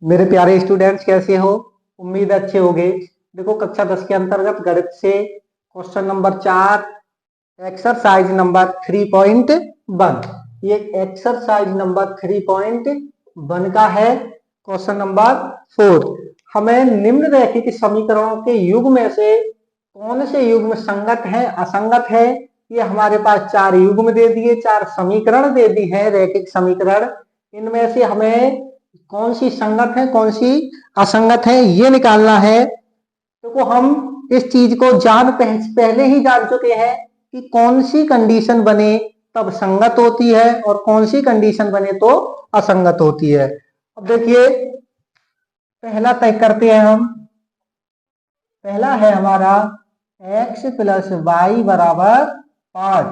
मेरे प्यारे स्टूडेंट्स, कैसे हो? उम्मीद अच्छे होंगे। देखो, कक्षा 10 के अंतर्गत गणित से क्वेश्चन नंबर 4, एक्सरसाइज नंबर 3.1, ये एक्सरसाइज नंबर 3.1 का है। क्वेश्चन नंबर 4, हमें निम्नलिखित समीकरणों के युग्म में से कौन से युग्म संगत है, असंगत है। ये हमारे पास 4 युग्म दे दिए, 4 समीकरण दे दी है, रैखिक समीकरण। इनमें से हमें कौन सी संगत है, कौन सी असंगत है, ये निकालना है। तो हम इस चीज को पहले ही जान चुके हैं कि कौन सी कंडीशन बने तब संगत होती है और कौन सी कंडीशन बने तो असंगत होती है। अब देखिए, पहला तय करते हैं हम। पहला है हमारा x प्लस वाई बराबर 5,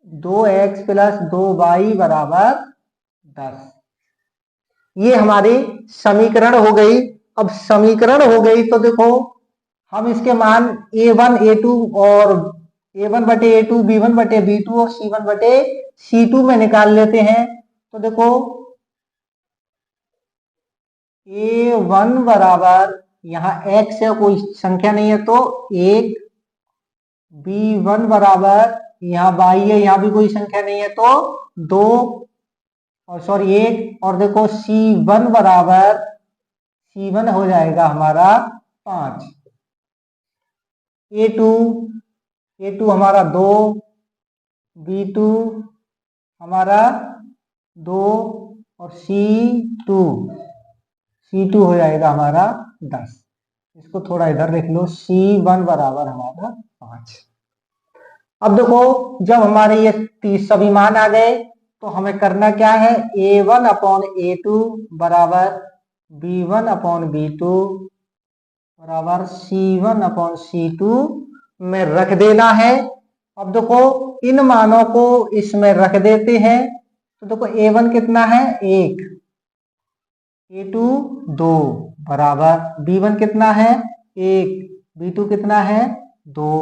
2x प्लस 2y बराबर 10। ये हमारी समीकरण हो गई। अब समीकरण हो गई तो देखो, हम इसके मान a1 a2 और a1 बटे a2, b1 बटे b2 और c1 बटे c2 में निकाल लेते हैं। तो देखो, a1 बराबर, यहाँ x है, कोई संख्या नहीं है तो 1, b1 बराबर, यहाँ y है, यहाँ भी कोई संख्या नहीं है तो 2, और सॉरी 1, और देखो c1 बराबर, c1 हो जाएगा हमारा 5, a2 हमारा 2, b2 हमारा 2 और C2 हो जाएगा हमारा 10। इसको थोड़ा इधर लिख लो, C1 बराबर हमारा 5। अब देखो, जब हमारे ये 30 सभी मान आ गए तो हमें करना क्या है, A1 अपॉन A2 बराबर B1 अपॉन B2 बराबर C1 अपॉन C2 में रख देना है। अब देखो, इन मानों को इसमें रख देते हैं। तो देखो, A1 कितना है, 1, A2 2 बराबर B1 कितना है, 1, B2 कितना है, 2,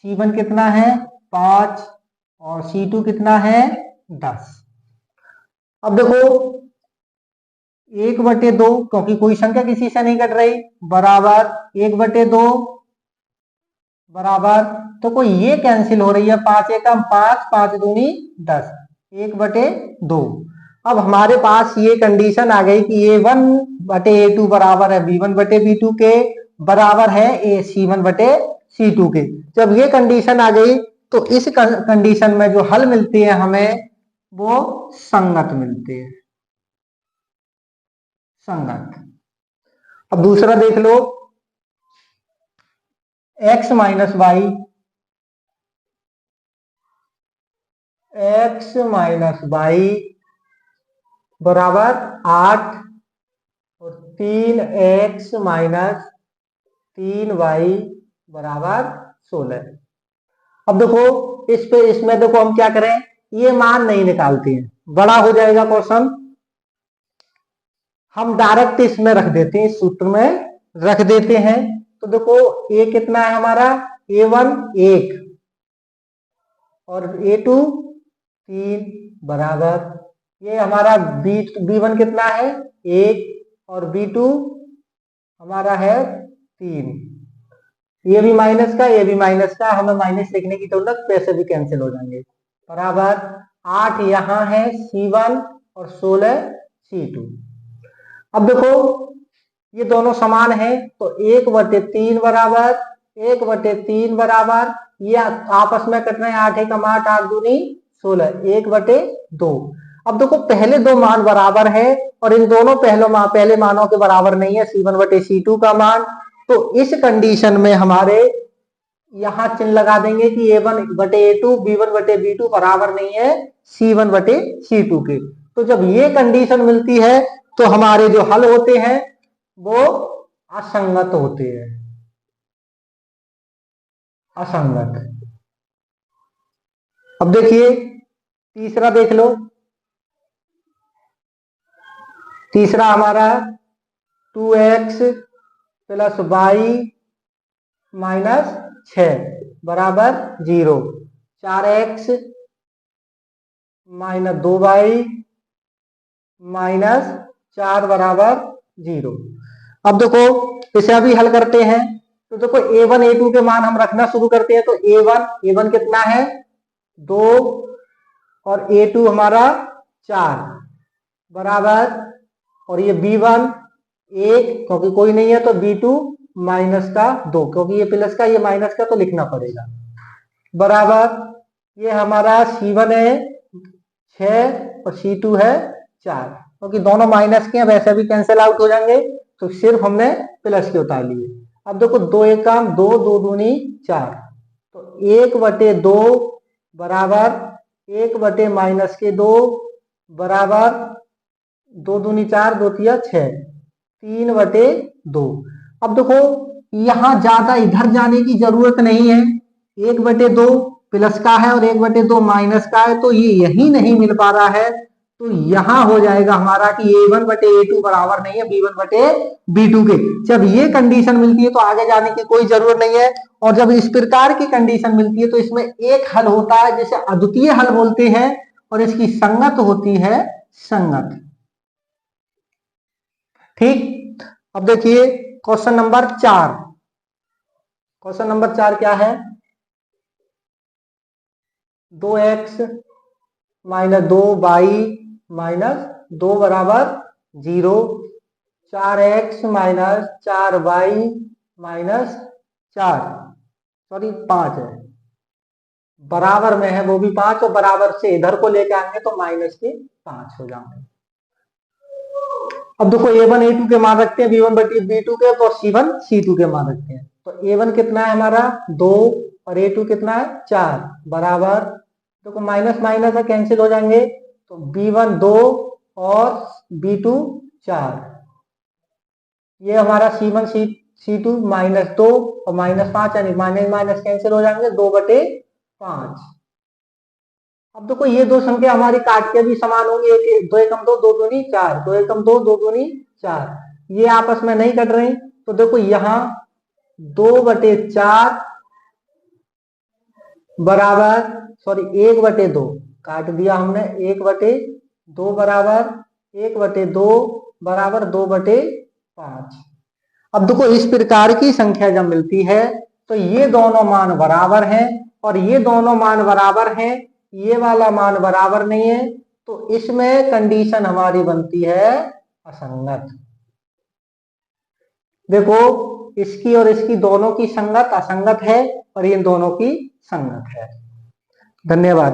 C1 कितना है, 5, और C2 कितना है, 10। अब देखो, 1/2, क्योंकि कोई संख्या किसी से नहीं कट रही, बराबर 1/2 बराबर, तो कोई ये कैंसिल हो रही है, 5 एकम 5, 5 दूनी 10, 1/2। अब हमारे पास ये कंडीशन आ गई कि A1/A2 बराबर है B1/B2 के, बराबर है C1/C2 के। जब ये कंडीशन आ गई तो इस कंडीशन में जो हल मिलती है हमें, वो संगत मिलती है, संगत। अब दूसरा देख लो, x माइनस वाई, बराबर 8 और 3x माइनस 3y बराबर 16। अब देखो, इसमें देखो हम क्या करें, ये मान नहीं निकालते हैं, बड़ा हो जाएगा क्वेश्चन। हम डायरेक्ट इसमें रख देते हैं, इस सूत्र में रख देते हैं। तो देखो, a कितना है हमारा, A1 1 और A2 3 बराबर, ये हमारा B1 कितना है, 1, और B2 हमारा है 3। ये भी माइनस का, ये भी माइनस का, हमें माइनस लिखने की जरूरत, पैसे भी कैंसिल हो जाएंगे। बराबर 8 यहाँ है C1 और 16 C2। अब देखो, ये दोनों समान है तो 1/3 बराबर, 1/3 बराबर, ये आपस में कट रहे हैं, 8 एकम 8, 8 दूनी 16, 1/2। अब देखो, पहले दो मान बराबर है और इन दोनों पहले मानों के बराबर नहीं है, C1/C2 का मान। तो इस कंडीशन में हमारे यहां चिन्ह लगा देंगे कि A1/A2 B1/B2 बराबर नहीं है C1/C2 के। तो जब ये कंडीशन मिलती है तो हमारे जो हल होते हैं वो असंगत होते हैं, असंगत। अब देखिए, तीसरा देख लो। तीसरा हमारा 2x प्लस वाई माइनस 6 बराबर 0, 4x माइनस 2y -4 बराबर 0। अब देखो इसे अभी हल करते हैं। तो देखो a1 a2 के मान हम रखना शुरू करते हैं। तो a1 कितना है 2 और a2 हमारा 4 बराबर, और ये b1 1 क्योंकि कोई नहीं है, तो b2 -2 क्योंकि ये प्लस का ये माइनस का तो लिखना पड़ेगा, बराबर ये हमारा c1 है 6 और c2 है 4, क्योंकि दोनों माइनस के हैं वैसे भी कैंसिल आउट हो जाएंगे, तो सिर्फ हमने प्लस के उतार लिए। अब देखो 2 1 काम 2 2 दूनी 4, तो 1/2 बराबर 1/-2 बराबर 2 दूनी 4 2 तिया 6 3/2। अब देखो यहां ज्यादा इधर जाने की जरूरत नहीं है, 1/2 प्लस का है और 1/2 माइनस का है, तो ये यही नहीं मिल पा रहा है, तो यहां हो जाएगा हमारा कि a1/a2 बराबर नहीं है b1/b2 के। जब ये कंडीशन मिलती है तो आगे जाने की कोई जरूरत नहीं है, और जब इस प्रकार की कंडीशन मिलती है तो इसमें एक हल होता है जिसे अद्वितीय हल बोलते हैं, और इसकी संगत होती है संगत। ठीक, अब देखिए क्वेश्चन नंबर 4। क्वेश्चन नंबर 4 क्या है, 2x - 2y - 2 बराबर 0, 4x - 4y - 4 सॉरी 5 है, बराबर में है वो भी 5, और बराबर से इधर को लेके आएंगे तो -5 हो जाएंगे। अब देखो a1 a2 के मान रखते हैं, b1/b2 के, तो c1 c2 के मान रखते हैं। तो a1 कितना है हमारा 2 और a2 कितना है 4 बराबर, देखो माइनस माइनस है कैंसिल हो जाएंगे, तो b1 2 और b2 4, ये हमारा c1 c2 -2 और -5 यानी माइनस माइनस कैंसिल हो जाएंगे 2/5। अब देखो ये दो संख्या हमारी काट के भी समान होंगी, 2 एकम 2 2 दूनी 4, 2 एकम 2 2 दूनी 4, ये आपस में नहीं कट रही, तो देखो यहां 2/4 बराबर सॉरी 1/2 काट दिया हमने, 1/2 बराबर 1/2 बराबर 2/5। अब देखो इस प्रकार की संख्या जब मिलती है तो ये दोनों मान बराबर हैं, और ये दोनों मान बराबर हैं, ये वाला मान बराबर नहीं है, तो इसमें कंडीशन हमारी बनती है असंगत। देखो इसकी और इसकी दोनों की संगत असंगत है, और इन दोनों की संगत है। धन्यवाद।